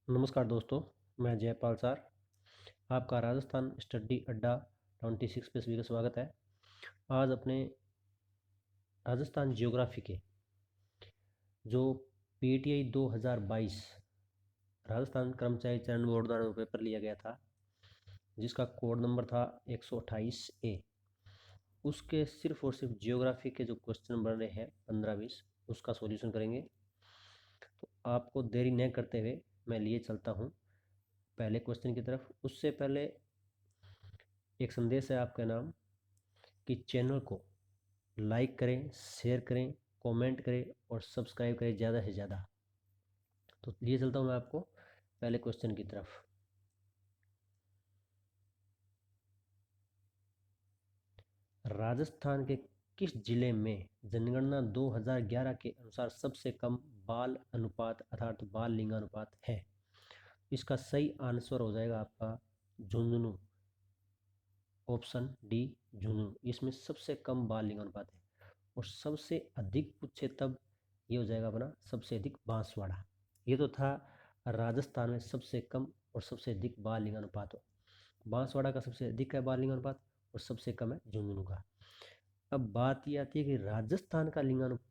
नमस्कार दोस्तों, मैं जयपाल सर। आपका राजस्थान स्टडी अड्डा 26 पे सभी का स्वागत है। आज अपने राजस्थान जियोग्राफी के जो पीटीआई 2022 राजस्थान कर्मचारी चयन बोर्ड द्वारा पेपर लिया गया था, जिसका कोड नंबर था 128A, उसके सिर्फ और सिर्फ जियोग्राफी के जो क्वेश्चन बन रहे हैं 15-20, उसका सॉल्यूशन करेंगे। तो आपको देरी न करते हुए मैं लिए चलता हूँ पहले क्वेश्चन की तरफ। उससे पहले एक संदेश है आपके नाम कि चैनल को लाइक करें, शेयर करें, कमेंट करें और सब्सक्राइब करें ज़्यादा से ज़्यादा। तो लिए चलता हूँ मैं आपको पहले क्वेश्चन की तरफ। राजस्थान के किस जिले में जनगणना 2011 के अनुसार सबसे कम बाल अनुपात अर्थात बाल लिंगानुपात है? इसका सही आंसर हो जाएगा आपका झुंझुनू, ऑप्शन डी झुंझुनू। इसमें सबसे कम बाल लिंगानुपात है। और सबसे अधिक पूछे तब ये हो जाएगा अपना सबसे अधिक बांसवाड़ा। ये तो था राजस्थान में सबसे कम और सबसे अधिक बाल लिंगानुपात हो। बांसवाड़ा का सबसे अधिक है बाल लिंगानुपात और सबसे कम है झुंझुनू का। अब बात ये आती है कि राजस्थान का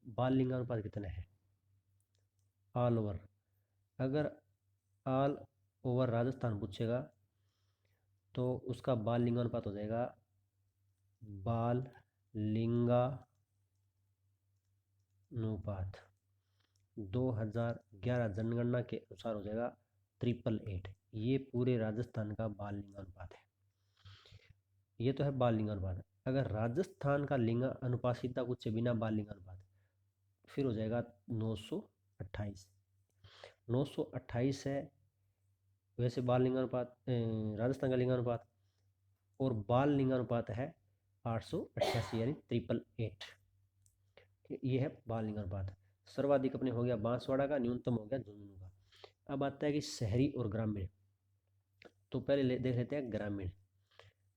बाल लिंगानुपात कितना है ऑल ओवर। अगर ऑल ओवर राजस्थान पूछेगा तो उसका बाल लिंगानुपात हो जाएगा बाल लिंगानुपात 2011 जनगणना के अनुसार हो जाएगा 888। ये पूरे राजस्थान का बाल लिंगानुपात है। ये तो है बाल लिंगानुपात। अगर राजस्थान का लिंगा अनुपात सीधा कुछ बिना बाल लिंगानुपात फिर हो जाएगा 928। 928 है वैसे बाल लिंगानुपात, राजस्थान का लिंगानुपात। और बाल लिंगानुपात है 888 यानी 888। ये है बाल लिंगानुपात। सर्वाधिक अपने हो गया बांसवाड़ा का, न्यूनतम हो गया झुंझुनू का। अब आता है कि शहरी और ग्रामीण। तो पहले देख लेते हैं ग्रामीण।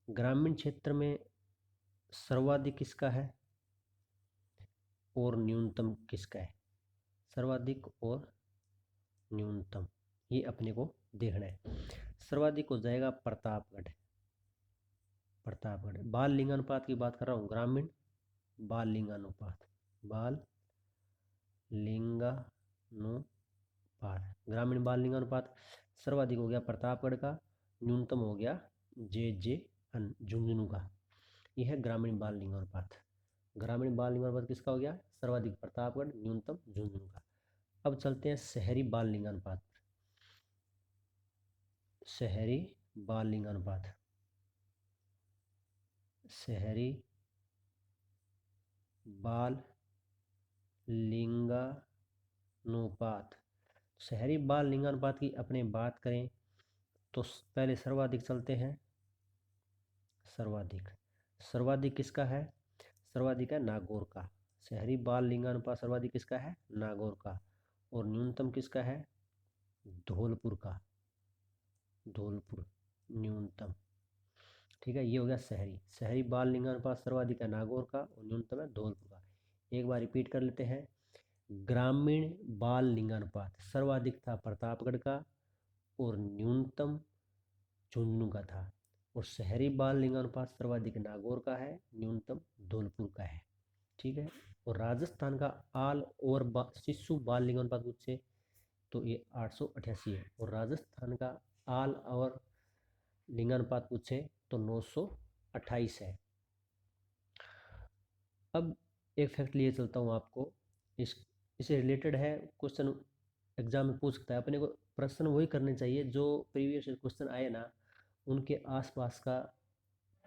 ग्रामीण क्षेत्र में सर्वाधिक किसका है और न्यूनतम किसका है? सर्वाधिक और न्यूनतम ये अपने को देखना है। सर्वाधिक हो जाएगा प्रतापगढ़। प्रतापगढ़ बाल लिंगानुपात की बात कर रहा हूँ। ग्रामीण बाल लिंगानुपात, बाल लिंगानुपात, ग्रामीण बाल लिंगानुपात सर्वाधिक हो गया प्रतापगढ़ का, न्यूनतम हो गया झुंझुनू का। यह है ग्रामीण बाल लिंगानुपात। ग्रामीण बाल लिंगानुपात किसका हो गया? सर्वाधिक प्रतापगढ़, न्यूनतम झुंझुनू का। अब चलते हैं शहरी बाल लिंगानुपात। शहरी बाल लिंगानुपात, शहरी बाल लिंगानुपात। शहरी बाल लिंगानुपात की अपने बात करें तो पहले सर्वाधिक चलते हैं। सर्वाधिक सर्वाधिक किसका है? सर्वाधिक है नागौर का। शहरी बाल लिंगानुपात सर्वाधिक किसका है? नागौर का। और न्यूनतम किसका है? धौलपुर का। धौलपुर न्यूनतम। ठीक है, ये हो गया शहरी। शहरी बाल लिंगानुपात सर्वाधिक है नागौर का और न्यूनतम है धौलपुर का। एक बार रिपीट कर लेते हैं। ग्रामीण बाल लिंगानुपात सर्वाधिक था प्रतापगढ़ का और न्यूनतम झुंझुनू का था। और शहरी बाल लिंगानुपात सर्वाधिक नागौर का है, न्यूनतम धौलपुर का है। ठीक है। और राजस्थान का आल और शिशु बाल लिंगानुपात पूछे तो ये 888 है। और राजस्थान का आल और लिंगानुपात पूछे तो 928 है। अब एक फैक्ट लिए चलता हूँ आपको, इससे रिलेटेड है, क्वेश्चन एग्जाम में पूछ सकता है। अपने को प्रश्न वही करने चाहिए जो प्रीवियस क्वेश्चन आए ना, उनके आसपास का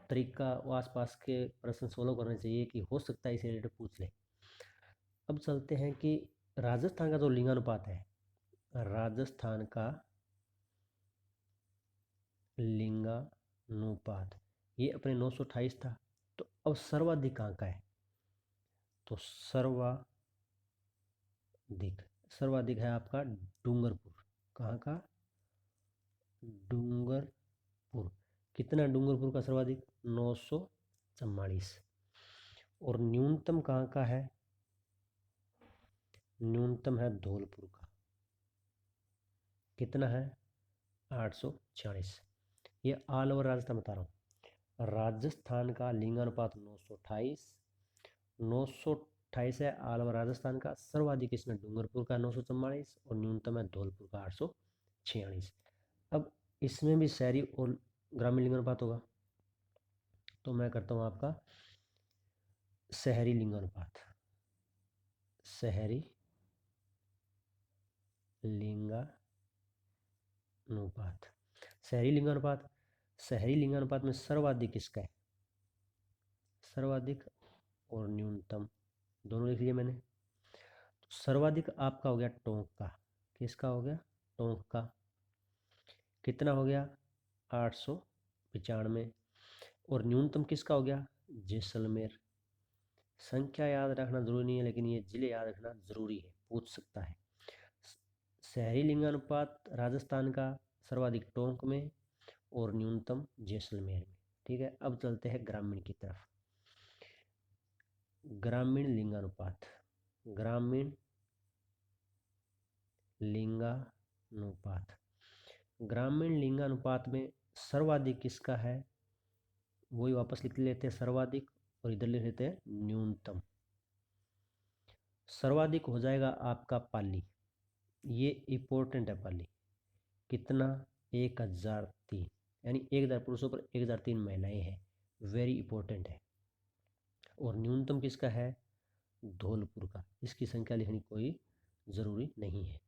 तरीका, आसपास के प्रश्न सोल्व करने चाहिए कि हो सकता है इसे रिलेटेड पूछ ले। अब चलते हैं कि राजस्थान का जो लिंगानुपात है, राजस्थान का लिंगानुपात ये अपने 928 था। तो अब सर्वाधिक कहाँ का है? तो सर्वाधिक है आपका डूंगरपुर। कहाँ का? डूंगरपुर। कितना डूंगरपुर का सर्वाधिक? 944। और न्यूनतम कहाँ का है? न्यूनतम है धौलपुर का। कितना है? 846। ये ऑल ओवर राजस्थान बता रहा हूँ। राजस्थान का लिंगानुपात 928 है ऑल ओवर राजस्थान का। सर्वाधिक इसमें डूंगरपुर का 944 और न्यूनतम है धौलपुर का 846। अब इसमें भी शहरी और ग्रामीण लिंगानुपात होगा, तो मैं करता हूँ आपका शहरी लिंगानुपात। शहरी लिंगानुपात, शहरी लिंगानुपात। शहरी लिंगानुपात में सर्वाधिक किसका है? सर्वाधिक और न्यूनतम दोनों लिख लिए मैंने। तो सर्वाधिक आपका हो गया टोंक का। किसका हो गया? टोंक का। कितना हो गया? 895। और न्यूनतम किसका हो गया? जैसलमेर। संख्या याद रखना जरूरी नहीं है, लेकिन ये जिले याद रखना जरूरी है, पूछ सकता है। शहरी लिंगानुपात राजस्थान का सर्वाधिक टोंक में और न्यूनतम जैसलमेर में। ठीक है, अब चलते हैं ग्रामीण की तरफ। ग्रामीण लिंगानुपात। ग्रामीण लिंगानुपात। ग्रामीण लिंगानुपात में सर्वाधिक किसका है? वही वापस लिख लेते हैं सर्वाधिक, और इधर लिख लेते हैं न्यूनतम। सर्वाधिक हो जाएगा आपका पाली। ये इंपॉर्टेंट है पाली। कितना? 1003, यानी 1000 पुरुषों पर 1003 महिलाएं हैं। वेरी इंपॉर्टेंट है। और न्यूनतम किसका है? धौलपुर का। इसकी संख्या लिखनी कोई ज़रूरी नहीं है,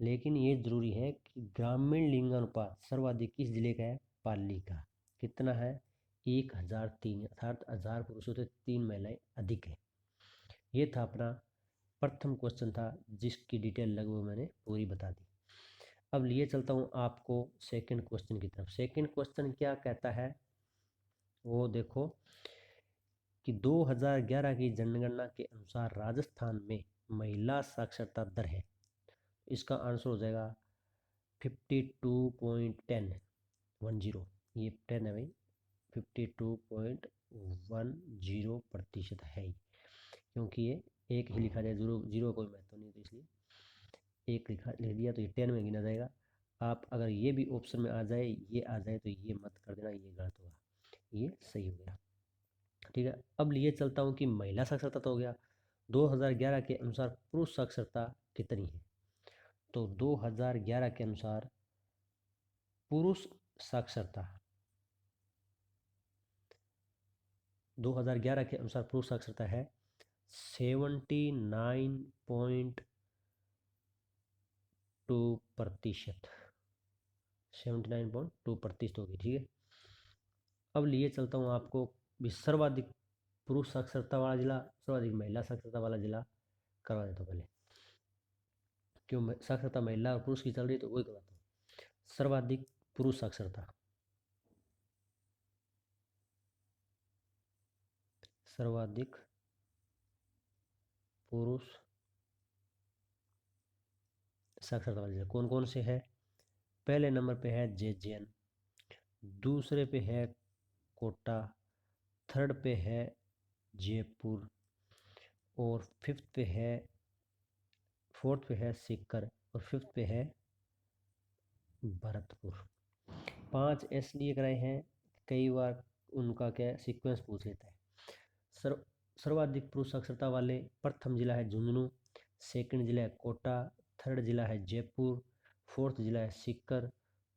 लेकिन ये ज़रूरी है कि ग्रामीण लिंगानुपात सर्वाधिक किस जिले का है? पाली का। कितना है? 1003, अर्थात 1000 पुरुषों से 3 महिलाएं अधिक है। ये था अपना प्रथम क्वेश्चन था, जिसकी डिटेल लगभग मैंने पूरी बता दी। अब लिए चलता हूँ आपको सेकंड क्वेश्चन की तरफ। सेकंड क्वेश्चन क्या कहता है वो देखो कि 2011 की जनगणना के अनुसार राजस्थान में महिला साक्षरता दर है। इसका आंसर हो जाएगा 52.10। ये 10 है भाई, 52.10% है ही, क्योंकि ये एक ही लिखा जाए, जीरो जीरो कोई महत्व नहीं, तो इसलिए एक लिख दिया, तो ये 10 में गिना जाएगा। आप अगर ये भी ऑप्शन में आ जाए, ये आ जाए, तो ये मत कर देना, ये गलत होगा, ये सही हो गया। ठीक है, अब लिए चलता हूँ कि महिला साक्षरता तो हो गया। 2011 के अनुसार पुरुष साक्षरता कितनी है? तो 2011 के अनुसार पुरुष साक्षरता, 2011 के अनुसार पुरुष साक्षरता है 79.2%। 79.2% होगी। ठीक है, अब लिए चलता हूँ आपको सर्वाधिक पुरुष साक्षरता वाला जिला, सर्वाधिक महिला साक्षरता वाला जिला करवा देता हूँ पहले, क्यों साक्षरता महिला और पुरुष की चल रही है, तो वही करवाता हूँ। सर्वाधिक पुरुष साक्षरता, सर्वाधिक पुरुष साक्षरता वाले जिले कौन कौन से है? पहले नंबर पे है जेजेएन, दूसरे पे है कोटा, थर्ड पे है जयपुर, और फोर्थ पे है सीकर, और फिफ्थ पे है भरतपुर। 5 इसलिए कराए हैं, कई बार उनका क्या सीक्वेंस पूछ लेता है। सर्वाधिक पुरुष साक्षरता वाले प्रथम जिला है झुंझुनू, सेकंड जिला है कोटा, थर्ड जिला है जयपुर, फोर्थ जिला है सीकर,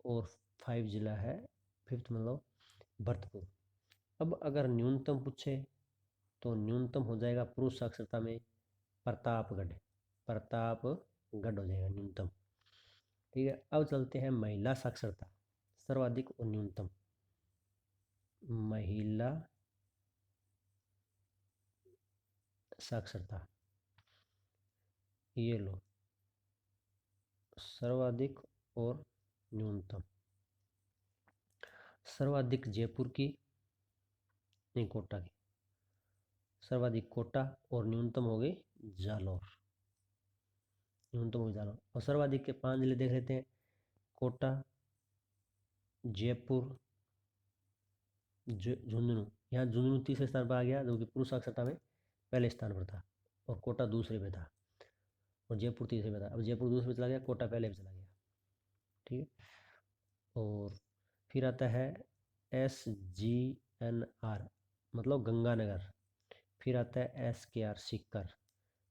और फिफ्थ मतलब भरतपुर। अब अगर न्यूनतम पूछे, तो न्यूनतम हो जाएगा पुरुष साक्षरता में प्रतापगढ़ हो जाएगा न्यूनतम। ठीक है, अब चलते हैं महिला साक्षरता, सर्वाधिक और न्यूनतम। महिला साक्षरता, ये लो, सर्वाधिक और न्यूनतम। सर्वाधिक जयपुर की, नहीं कोटा की, सर्वाधिक कोटा, और न्यूनतम हो गई जालौर, न्यूनतम हो गई जालौर। और सर्वाधिक के 5 जिले देख लेते हैं, कोटा, जयपुर, झुंझुनू। यहाँ झुंझुनू तीसरे स्थान पर आ गया, जो कि पुरुष साक्षरता में पहले स्थान पर था, और कोटा दूसरे पे था, और जयपुर तीसरे पे था। अब जयपुर दूसरे पे चला गया, कोटा पहले पे चला गया। ठीक है, और फिर आता है SGNR मतलब गंगानगर। फिर आता है SKR सीकर।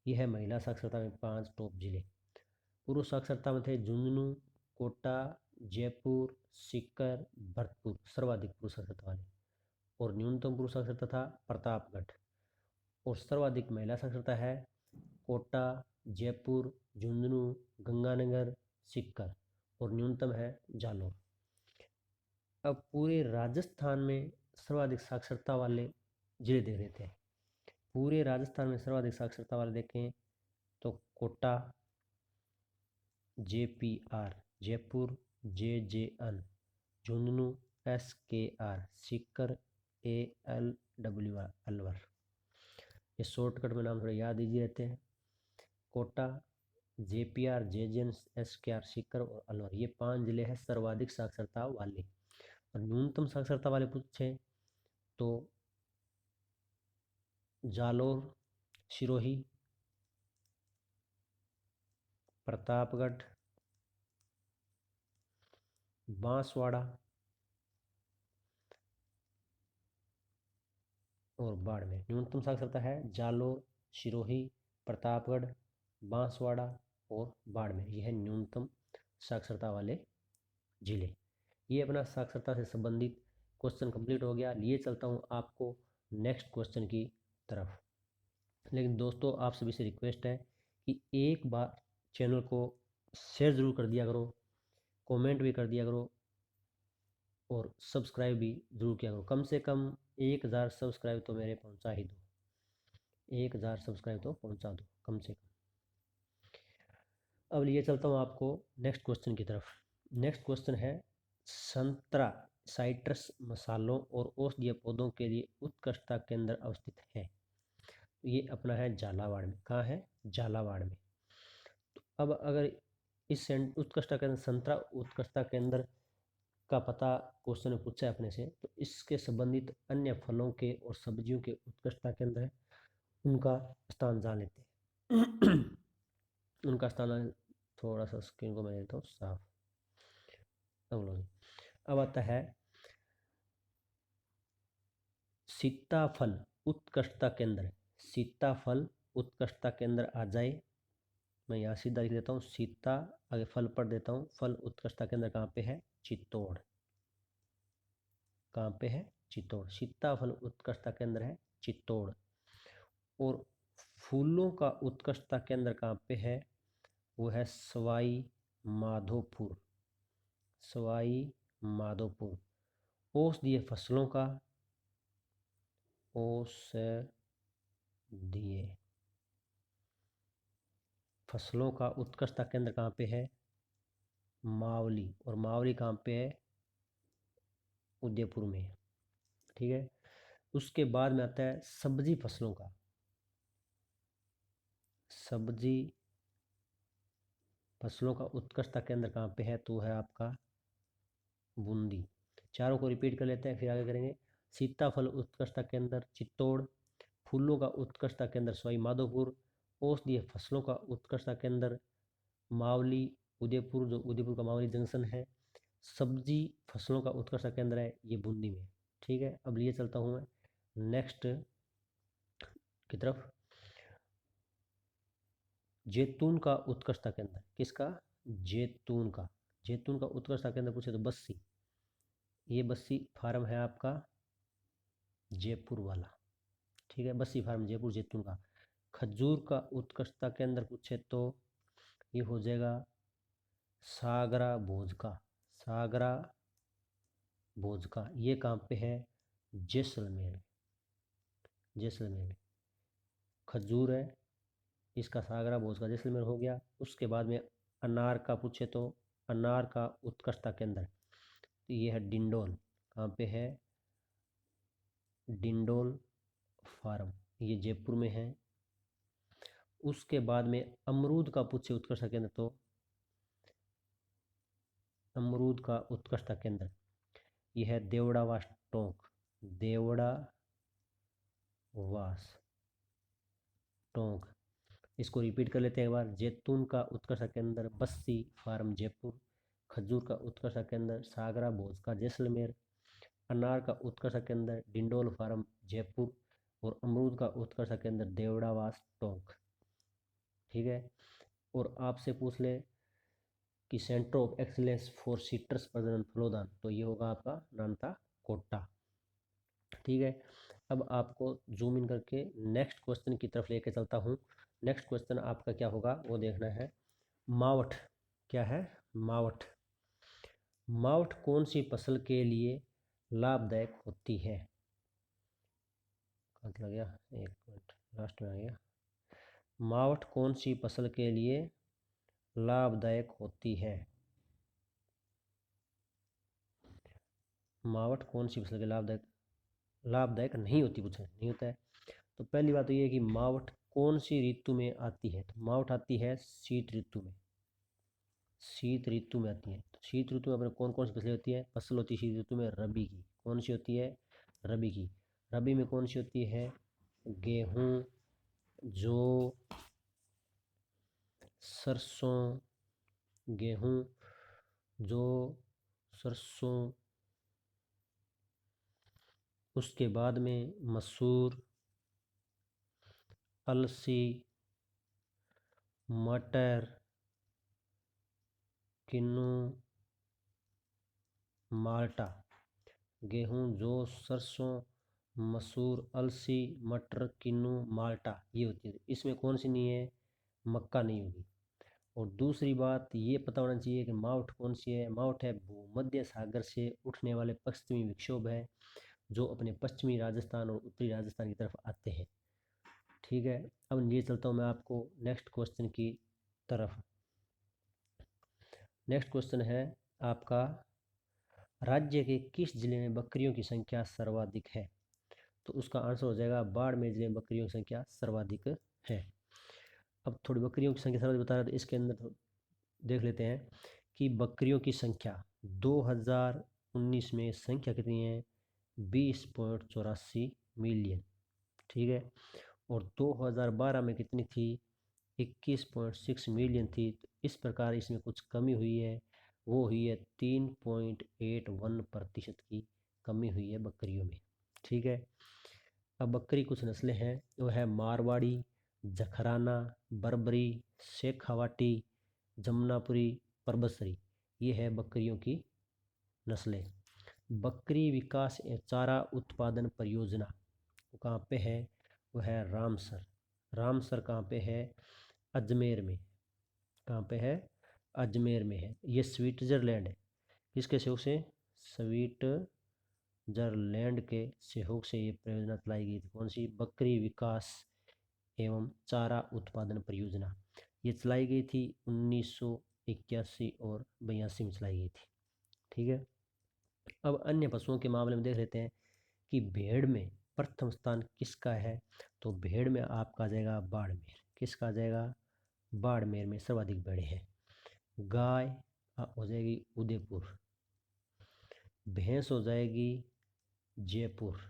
यह है महिला साक्षरता में 5 टॉप जिले। पुरुष साक्षरता में थे झुंझुनू, कोटा, जयपुर, सीकर, भरतपुर सर्वाधिक पुरुष साक्षरता वाले। और न्यूनतम पुरुष साक्षरता था प्रतापगढ़। और सर्वाधिक महिला साक्षरता है कोटा, जयपुर, झुंझुनू, गंगानगर, सीकर। और न्यूनतम है जालौर। अब पूरे राजस्थान में सर्वाधिक साक्षरता वाले जिले देख लेते हैं। पूरे राजस्थान में सर्वाधिक साक्षरता वाले देखें तो Kota JPR, Jaipur JJN, Jhunjhunu SKR, Sikar ALWR Alwar. ये शॉर्टकट में नाम थोड़े याद ईजी रहते हैं। Kota, JPR, JJN, SKR, Sikar और अलवर ये 5 जिले हैं सर्वाधिक साक्षरता वाले। और न्यूनतम साक्षरता वाले पूछे तो जालोर, सिरोही, प्रतापगढ़, बांसवाड़ा और बाड़मेर। न्यूनतम साक्षरता है जालोर, सिरोही, प्रतापगढ़, बांसवाड़ा और बाड़मेर। यह न्यूनतम साक्षरता वाले जिले। ये अपना साक्षरता से संबंधित क्वेश्चन कंप्लीट हो गया। लिए चलता हूँ आपको नेक्स्ट क्वेश्चन की तरफ। लेकिन दोस्तों आप सभी से रिक्वेस्ट है कि एक बार चैनल को शेयर ज़रूर कर दिया करो, कमेंट भी कर दिया करो और सब्सक्राइब भी ज़रूर किया करो। कम से कम 1000 सब्सक्राइब तो मेरे पहुंचा ही दो। 1000 सब्सक्राइब तो पहुंचा दो कम से कम। अब लिए चलता हूँ आपको नेक्स्ट क्वेश्चन की तरफ। नेक्स्ट क्वेश्चन है संतरा साइट्रस मसालों और औषधीय पौधों के लिए उत्कृष्टता केंद्र अवस्थित है। ये अपना है झालावाड़ में। कहाँ है? झालावाड़ में। तो अब अगर इस उत्कृष्टता केंद्र संतरा उत्कृष्टता केंद्र का पता क्वेश्चन में पूछा है अपने से, तो इसके संबंधित अन्य फलों के और सब्जियों के उत्कृष्टता केंद्र है, उनका स्थान जान लेते हैं। उनका स्थान थोड़ा सा स्क्रीन को मैं देता हूँ साफ। अब आता है सीताफल उत्कृष्टता केंद्र। सीताफल उत्कृष्टता केंद्र आ जाए। मैं यहाँ सीधा लिख देता हूँ सीता, आगे फल पढ़ देता हूँ। फल उत्कृष्टता केंद्र कहाँ पे है? चित्तौड़। कहाँ पे है? चित्तौड़। सीताफल उत्कृष्टता केंद्र है चित्तौड़। और फूलों का उत्कृष्टता केंद्र कहाँ पे है? वो है सवाई माधोपुर। सवाई माधोपुर। औषधीय फसलों का औषधीय फसलों का उत्कृष्टता केंद्र कहाँ पे है? मावली। और मावली कहाँ पे है? उदयपुर में। ठीक है। उसके बाद में आता है सब्जी फसलों का। सब्जी फसलों का उत्कृष्टता केंद्र कहाँ पे है? तो है आपका बूंदी। चारों को रिपीट कर लेते हैं फिर आगे करेंगे। सीताफल उत्कृष्टता केंद्र चित्तौड़, फूलों का उत्कृष्टता केंद्र सवाई माधोपुर, औषधीय फसलों का उत्कृष्टता केंद्र मावली उदयपुर, जो उदयपुर का मावली जंक्शन है। सब्जी फसलों का उत्कृष्टता केंद्र है ये बूंदी में। ठीक है। अब लिए चलता हूँ मैं नेक्स्ट की तरफ। जैतून का उत्कृष्टता केंद्र। किसका? जैतून का। जैतून का उत्कृष्टता केंद्र पूछे तो बस्सी। ये बस्सी फार्म है आपका जयपुर वाला। ठीक है। बस्सी फार्म जयपुर जैतून का। खजूर का उत्कृष्टता केंद्र पूछे तो ये हो जाएगा सागरा भोज का। सागरा भोज का ये कहाँ पे है? जैसलमेर। जैसलमेर में खजूर है, इसका सागरा भोज का जैसलमेर हो गया। उसके बाद में अनार का पूछे तो अनार का उत्कृष्टता केंद्र तो ये है डिंडोल। कहाँ पे है? डिंडोल फार्म, ये जयपुर में है। उसके बाद में अमरूद का पूछे उत्कृष्टता केंद्र तो अमरूद का उत्कृष्टता केंद्र यह है देवड़ा वास टोंक। देवड़ा वास टोंक। इसको रिपीट कर लेते हैं एक बार। जैतून का उत्कृष्टता केंद्र बस्सी फार्म जयपुर, खजूर का उत्कर्ष केंद्र सागरा भोज का जैसलमेर, अनार का उत्कर्ष केंद्र डिंडोल फार्म जयपुर, और अमरूद का उत्कर्ष केंद्र देवड़ावास टोंक। ठीक है। और आपसे पूछ ले कि centre of excellence for citrus प्रजनन फलोदान, तो ये होगा आपका नानता कोटा। ठीक है। अब आपको जूम इन करके नेक्स्ट क्वेश्चन की तरफ लेके चलता हूँ। नेक्स्ट क्वेश्चन आपका क्या होगा वो देखना है। मावठ क्या है? मावठ। मावठ कौन सी फसल के लिए लाभदायक होती है? कहाँ लग गया, एक मिनट, लास्ट में आ गया। मावठ कौन सी फसल के लिए लाभदायक होती है? मावठ कौन सी फसल के लाभदायक नहीं होती, पूछा नहीं होता है। तो पहली बात तो ये है कि मावठ कौन सी ऋतु में आती है? तो मावठ आती है शीत ऋतु में। शीत ऋतु में आती है। तो शीत ऋतु में अपने कौन कौन सी फसलें होती है? फसल होती है शीत ऋतु में रबी की। कौन सी होती है? रबी की। रबी में कौन सी होती है? गेहूं, जौ, सरसों, गेहूं, जौ, सरसों, उसके बाद में मसूर, अलसी, मटर, किन्नू, माल्टा। गेहूं, जौ, सरसों, मसूर, अलसी, मटर, किन्नू, माल्टा, ये होती है। इसमें कौन सी नहीं है? मक्का नहीं होगी। और दूसरी बात ये पता होना चाहिए कि मावठ कौन सी है? मावठ है भूमध्य सागर से उठने वाले पश्चिमी विक्षोभ है जो अपने पश्चिमी राजस्थान और उत्तरी राजस्थान की तरफ आते हैं। ठीक है। अब ये चलता हूँ मैं आपको नेक्स्ट क्वेश्चन की तरफ। नेक्स्ट क्वेश्चन है आपका, राज्य के किस जिले में बकरियों की संख्या सर्वाधिक है? तो उसका आंसर हो जाएगा बाड़मेर जिले में बकरियों की संख्या सर्वाधिक है। अब थोड़ी बकरियों की संख्या सर्वाधिक बता रहा है, तो इसके अंदर देख लेते हैं कि बकरियों की संख्या 2019 में संख्या कितनी है? 20.84 मिलियन। ठीक है। और 2012 में कितनी थी? 21.6 मिलियन थी। तो इस प्रकार इसमें कुछ कमी हुई है, वो हुई है 3.81% की कमी हुई है बकरियों में। ठीक है। अब बकरी कुछ नस्लें हैं, वो है मारवाड़ी, जखराना, बर्बरी, शेखावाटी, जमुनापुरी, परबसरी। ये है बकरियों की नस्लें। बकरी विकास एवं चारा उत्पादन परियोजना वो कहाँ पे है? वो है रामसर। रामसर कहाँ पे है? अजमेर में। कहाँ पे है? अजमेर में है। ये स्विट्जरलैंड है। किसके सहयोग से? स्विट्जरलैंड के सहयोग से ये परियोजना चलाई गई थी। कौन सी? बकरी विकास एवं चारा उत्पादन परियोजना। ये चलाई गई थी 1981 और 82 में चलाई गई थी। ठीक है। अब अन्य पशुओं के मामले में देख लेते हैं कि भेड़ में प्रथम स्थान किसका है? तो भेड़ में आपका आ जाएगा बाड़मेर। किसका आ जाएगा? बाड़मेर में सर्वाधिक भेड़ें हैं। गाय हो जाएगी उदयपुर, भैंस हो जाएगी जयपुर,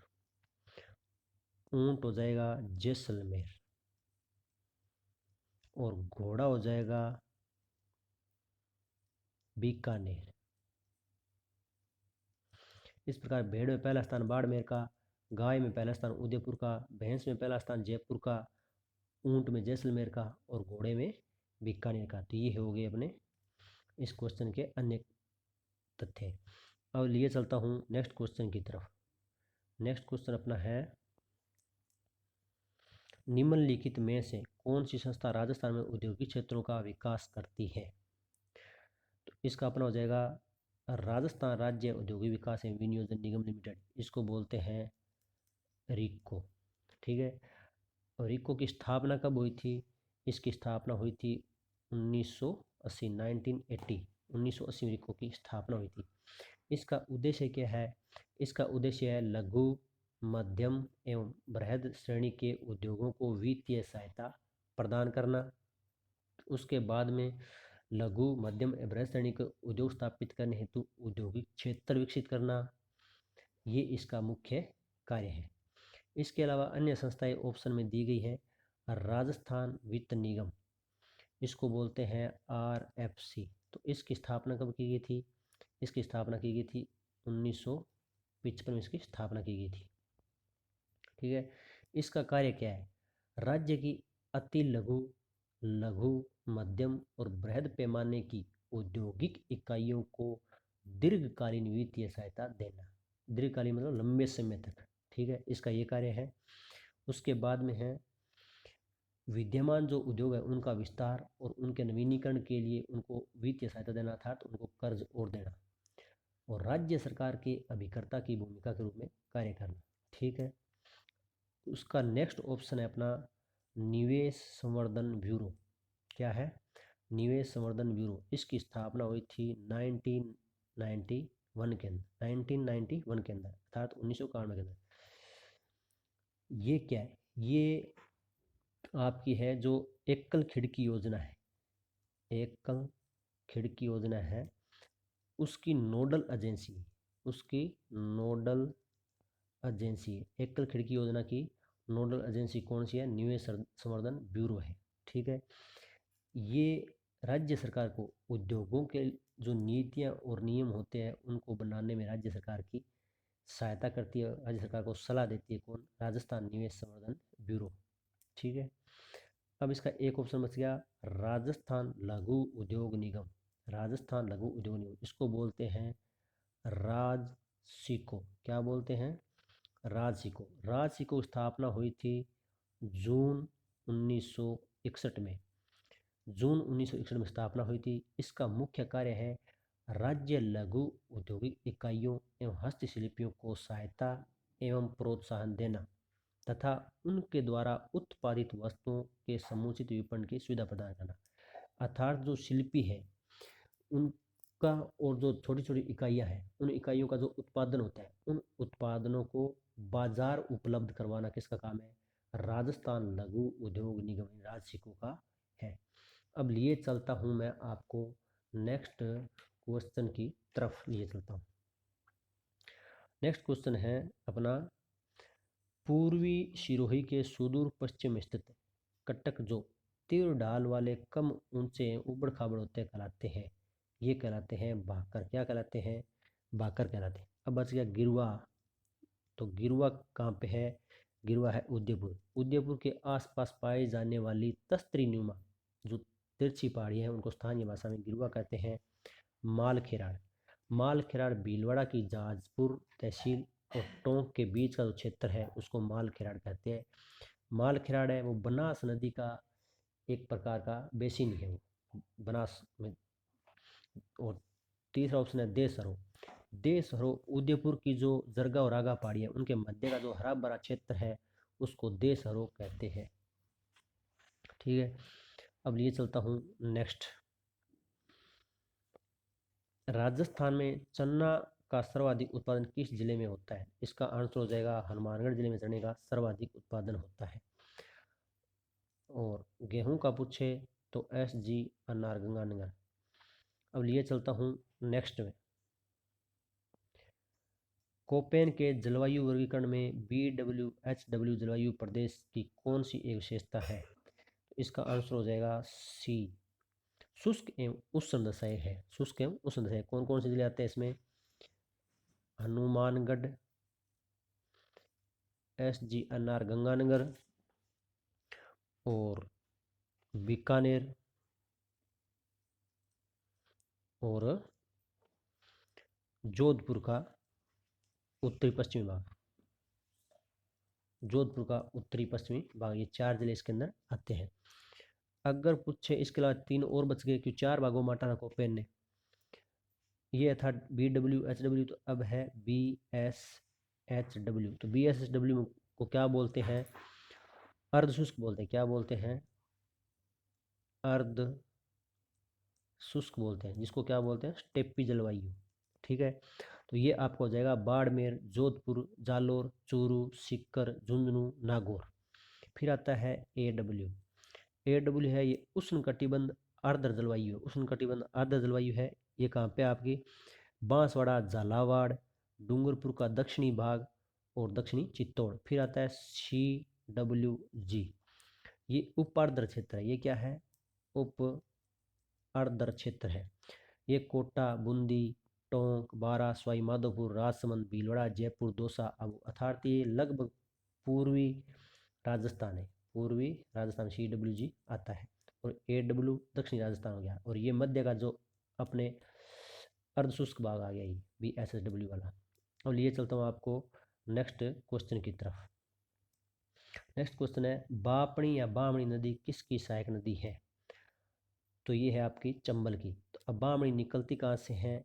ऊंट हो जाएगा जैसलमेर, और घोड़ा हो जाएगा बीकानेर। इस प्रकार भेड़ में पहला स्थान बाड़मेर का, गाय में पहला स्थान उदयपुर का, भैंस में पहला स्थान जयपुर का, ऊंट में जैसलमेर का, और घोड़े में बीकानेर का। तो ये हो गए अपने इस क्वेश्चन के अन्य तथ्य। अब लिए चलता हूँ नेक्स्ट क्वेश्चन की तरफ। नेक्स्ट क्वेश्चन अपना है, निम्नलिखित में से कौन सी संस्था राजस्थान में औद्योगिक क्षेत्रों का विकास करती है? तो इसका अपना हो जाएगा राजस्थान राज्य औद्योगिक विकास एवं विनियोजन निगम लिमिटेड। इसको बोलते हैं रिको। ठीक है। और रिको की स्थापना कब हुई थी? इसकी स्थापना हुई थी 1980, 1980 में रिको की स्थापना हुई थी। इसका उद्देश्य क्या है? इसका उद्देश्य है लघु, मध्यम एवं बृहद श्रेणी के उद्योगों को वित्तीय सहायता प्रदान करना। उसके बाद में लघु, मध्यम एवं बृहद श्रेणी के उद्योग स्थापित करने हेतु औद्योगिक क्षेत्र विकसित करना। ये इसका मुख्य कार्य है। इसके अलावा अन्य संस्थाएं ऑप्शन में दी गई है। राजस्थान वित्त निगम, इसको बोलते हैं RFC। तो इसकी स्थापना कब की गई थी? इसकी स्थापना की गई थी 1955 में इसकी स्थापना की गई थी। ठीक है। इसका कार्य क्या है? राज्य की अति लघु, लघु, मध्यम और बृहद पैमाने की औद्योगिक इकाइयों को दीर्घकालीन वित्तीय सहायता देना। दीर्घकालीन मतलब लंबे समय तक। ठीक है, इसका ये कार्य है। उसके बाद में है विद्यमान जो उद्योग है उनका विस्तार और उनके नवीनीकरण के लिए उनको वित्तीय सहायता देना, अर्थात उनको कर्ज और देना, और राज्य सरकार के अभिकर्ता की भूमिका के रूप में कार्य करना। ठीक है। उसका नेक्स्ट ऑप्शन है अपना निवेश संवर्धन ब्यूरो। क्या है? निवेश संवर्धन ब्यूरो। इसकी स्थापना हुई थी 1991 के अंदर, 1991 के अंदर, अर्थात 1991 के अंदर। ये क्या है? ये आपकी है जो एकल खिड़की योजना है, एकल खिड़की योजना है, उसकी नोडल एजेंसी, उसकी नोडल एजेंसी, एकल खिड़की योजना की नोडल एजेंसी कौन सी है? निवेश संवर्धन ब्यूरो है। ठीक है। ये राज्य सरकार को उद्योगों के जो नीतियां और नियम होते हैं उनको बनाने में राज्य सरकार की सहायता करती है, राज्य सरकार को सलाह देती है। कौन? राजस्थान निवेश संवर्धन ब्यूरो। ठीक है। अब इसका एक ऑप्शन बच गया राजस्थान लघु उद्योग निगम। राजस्थान लघु उद्योग निगम, इसको बोलते हैं राजसिको। क्या बोलते हैं? राजसिको। राजसिको स्थापना हुई थी जून 1961 में। जून 1961 में स्थापना हुई थी। इसका मुख्य कार्य है राज्य लघु औद्योगिक इकाइयों एवं हस्तशिल्पियों को सहायता एवं प्रोत्साहन देना तथा उनके द्वारा उत्पादित वस्तुओं के समुचित विपणन की सुविधा प्रदान करना। अर्थात जो शिल्पी है उनका और जो छोटी छोटी इकाइयां हैं उन इकाइयों का जो उत्पादन होता है उन उत्पादनों को बाजार उपलब्ध करवाना किसका काम है? राजस्थान लघु उद्योग निगम राजसिको का है। अब लिए चलता हूँ मैं आपको नेक्स्ट क्वेश्चन की तरफ लिए चलता हूँ। नेक्स्ट क्वेश्चन है अपना पूर्वी सिरोही के सुदूर पश्चिम स्थित कटक जो तीर ढाल वाले कम ऊंचे उबड़ खाबड़ होते कहलाते हैं। ये कहलाते हैं भाकर। क्या कहलाते हैं? भाकर कहलाते हैं। अब बच गया गिरुआ। तो गिरुआ कहाँ पे है? गिरुआ है उदयपुर। उदयपुर के आसपास पाई जाने वाली तस्त्री नुमा जो तिरछी पहाड़ियाँ हैं उनको स्थानीय भाषा में गिरुआ कहते हैं। मालखेराड़। मालखेराड़ भीलवाड़ा की जाजपुर तहसील और टोंक के बीच का जो क्षेत्र है उसको मालखेराड़ कहते हैं। मालखेराड़ है वो बनास नदी का एक प्रकार का बेसिन है, वो बनास में। और तीसरा ऑप्शन है देसरो। देसरो उदयपुर की जो जरगा और रागा पहाड़ी है उनके मध्य का जो हरा भरा क्षेत्र है उसको देसरो कहते हैं। ठीक है। अब लिए चलता हूँ नेक्स्ट। राजस्थान में चन्ना का सर्वाधिक उत्पादन किस जिले में होता है? इसका आंसर हो जाएगा हनुमानगढ़ जिले में चने का सर्वाधिक उत्पादन होता है। और गेहूं का पूछे तो SG अन्नार गंगानगर। अब लिए चलता हूँ नेक्स्ट में। कोपेन के जलवायु वर्गीकरण में BWHW जलवायु प्रदेश की कौन सी एक विशेषता है? तो इसका आंसर हो जाएगा C शुष्क एवं उष्ण दशाएं है। शुष्क एवं उष्ण दशाएं कौन कौन से जिले आते हैं इसमें? हनुमानगढ़, SG अन्नार गंगानगर और बीकानेर और जोधपुर का उत्तरी पश्चिमी भाग। जोधपुर का उत्तरी पश्चिमी भाग, ये 4 जिले इसके अंदर आते हैं। अगर पूछे इसके अलावा 3 और बच गए, क्यों 4 भागों में बांटा था कोपेन ने। ये था BWHW, तो अब है BSHW। तो BSHW को क्या बोलते हैं? अर्ध शुष्क बोलते हैं। क्या बोलते हैं? अर्ध शुष्क बोलते हैं, जिसको क्या बोलते हैं? स्टेपी जलवायु। ठीक है। तो ये आपको हो जाएगा बाड़मेर, जोधपुर, जालोर, चूरू, सीकर, झुंझुनू, नागौर। फिर आता है AW। AW है ये उष्ण कटिबंध आर्द्र जलवायु। उष्ण कटिबंध आर्द्र जलवायु है। ये कहाँ पे आपकी? बांसवाड़ा, झालावाड़, डूंगरपुर का दक्षिणी भाग और दक्षिणी चित्तौड़। फिर आता है CWG, ये उप आर्द्र क्षेत्र है। ये क्या है? उप आर्द्र क्षेत्र है। ये कोटा, बूंदी, टोंक, बारा, सवाई माधोपुर, राजसमंद, भीलवाड़ा, जयपुर, दौसा, अब अर्थात ये लगभग पूर्वी राजस्थान है। पूर्वी राजस्थान CWG आता है। और AW दक्षिणी राजस्थान हो गया। और ये मध्य का जो अपने अर्धशुष्क भाग आ गया, ये BSSW वाला। और लिए चलता हूँ आपको नेक्स्ट क्वेश्चन की तरफ। नेक्स्ट क्वेश्चन है, बापणी या बामणी नदी किसकी सहायक नदी है? तो ये है आपकी चंबल की। तो अब बामणी निकलती कहाँ से है?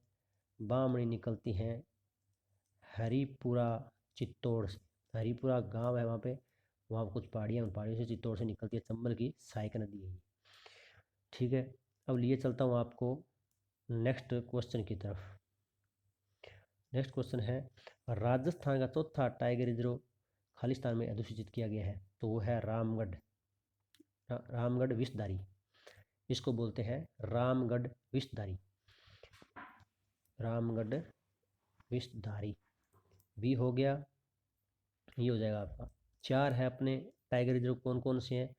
बामणी निकलती है हरिपुरा चित्तौड़ से। हरिपुरा गांव है वहाँ पे, वहाँ कुछ पहाड़ियाँ, उन पहाड़ियों से चित्तौड़ से निकलती है, चंबल की सहायक नदी है। ठीक है, अब लिए चलता हूँ आपको नेक्स्ट क्वेश्चन की तरफ। नेक्स्ट क्वेश्चन है, राजस्थान का चौथा टाइगर रिजर्व खालिस्तान में अधिसूचित किया गया है। तो वो है रामगढ़। रामगढ़ विषधारी, इसको बोलते हैं रामगढ़ विषधारी। रामगढ़ विषधारी भी हो गया। ये हो जाएगा आपका। 4 है अपने टाइगर रिजर्व, कौन कौन से हैं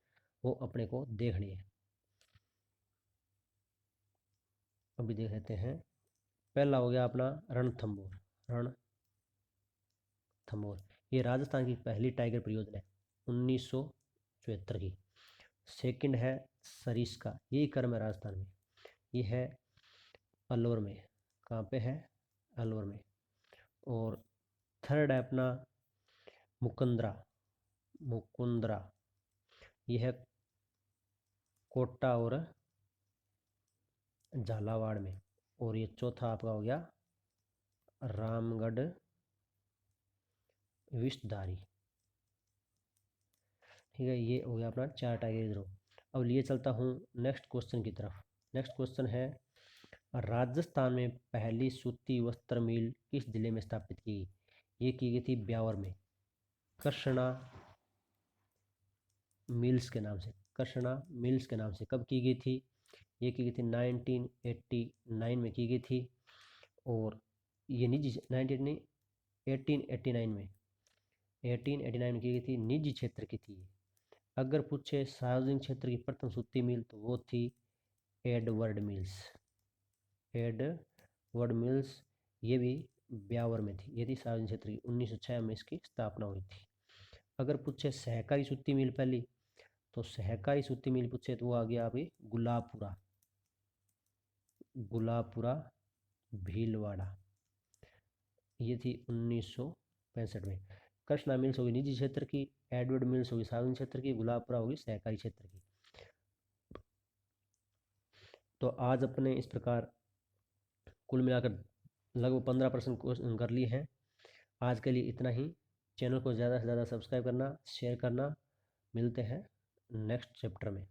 वो अपने को देखने हैं। अभी देख लेते हैं। पहला हो गया अपना रणथंभौर। रणथंभौर ये राजस्थान की पहली टाइगर परियोजना है 1974 की। सेकंड है सरिस्का, यही क्रम है राजस्थान में। ये है अलवर में। कहाँ पे है? अलवर में। और थर्ड है अपना मुकुंदरा। मुकुंदरा ये है कोटा और झालावाड़ में। और ये चौथा आपका हो गया रामगढ़ विषधारी। ठीक है, ये हो गया अपना 4 टाइगर रिजर्व। अब लिए चलता हूँ नेक्स्ट क्वेश्चन की तरफ। नेक्स्ट क्वेश्चन है, राजस्थान में पहली सूती वस्त्र मिल किस जिले में स्थापित की गई? ये की गई थी ब्यावर में, कृष्णा मिल्स के नाम से। कृष्णा मिल्स के नाम से कब की गई थी? ये की गई थी 1989 में की गई थी। और ये निजी 1889 में 1889 में की गई थी, निजी क्षेत्र की थी। अगर पूछे सार्वजनिक क्षेत्र की प्रथम सूती मिल तो वो थी एडवर्ड मिल्स। एडवर्ड मिल्स ये भी ब्यावर में थी। ये थी सार्वजनिक क्षेत्र की, 1906 में इसकी स्थापना हुई थी। अगर पूछे सहकारी सूती मिल पहली, तो सहकारी सूती मिल पूछे तो वो आ गया अभी गुलाबपुरा। गुलाबपुरा भीलवाड़ा, ये थी 1965 में। कृष्णा मिल्स होगी निजी क्षेत्र की, एडवर्ड मिल्स होगी सार्वजनिक क्षेत्र की, गुलाबपुरा होगी सहकारी क्षेत्र की। तो आज अपने इस प्रकार कुल मिलाकर लगभग 15% क्वेश्चन कर लिए हैं। आज के लिए इतना ही। चैनल को ज़्यादा से ज़्यादा सब्सक्राइब करना, शेयर करना। मिलते हैं नेक्स्ट चैप्टर में।